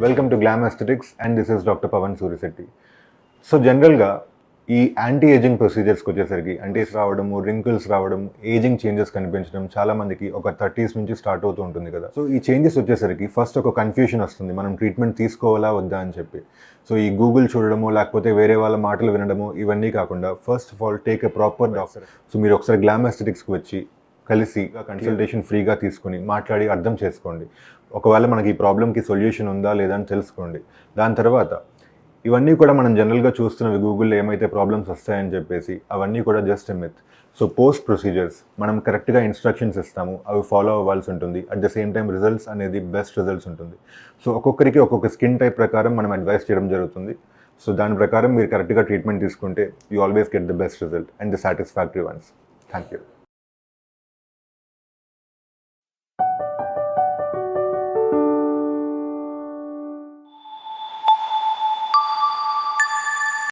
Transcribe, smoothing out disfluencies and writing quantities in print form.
Welcome to glam aesthetics and this is doctor Pavan Surishetti. So జనరల్గా ఈ anti ageing ప్రొసీజర్స్కి వచ్చేసరికి అంటే రావడము, రింకిల్స్ రావడం, ఏజింగ్ చేంజెస్ కనిపించడం చాలా మందికి ఒక 30s నుంచి స్టార్ట్ అవుతూ ఉంటుంది కదా. సో ఈ చేంజెస్ వచ్చేసరికి ఫస్ట్ ఒక కన్ఫ్యూషన్ వస్తుంది, మనం ట్రీట్మెంట్ తీసుకోవాలా వద్దా అని చెప్పి. సో ఈ గూగుల్ చూడడము లేకపోతే వేరే వాళ్ళ మాటలు వినడము ఇవన్నీ కాకుండా first of all take a proper doctor. So మీరు ఒకసారి గ్లామ్ ఎస్థెటిక్స్కి వచ్చి కలిసి కన్సల్టేషన్ ఫ్రీగా తీసుకుని మాట్లాడి అర్థం చేసుకోండి. ఒకవేళ మనకి ఈ ప్రాబ్లమ్కి సొల్యూషన్ ఉందా లేదా అని తెలుసుకోండి. దాని తర్వాత ఇవన్నీ కూడా మనం జనరల్గా చూస్తున్నవి గూగుల్లో ఏమైతే ప్రాబ్లమ్స్ వస్తాయని చెప్పేసి అవన్నీ కూడా just a myth. So post procedures మనం కరెక్ట్గా ఇన్స్ట్రక్షన్స్ ఇస్తాము, అవి ఫాలో అవ్వాల్సి ఉంటుంది. At the same time results అనేది బెస్ట్ రిజల్ట్స్ ఉంటుంది. సో ఒక్కొక్కరికి ఒక్కొక్క స్కిన్ టైప్ ప్రకారం మనం అడ్వైస్ చేయడం జరుగుతుంది. సో దాని ప్రకారం మీరు కరెక్ట్గా ట్రీట్మెంట్ తీసుకుంటే you always get the best result and the satisfactory once. Thank you.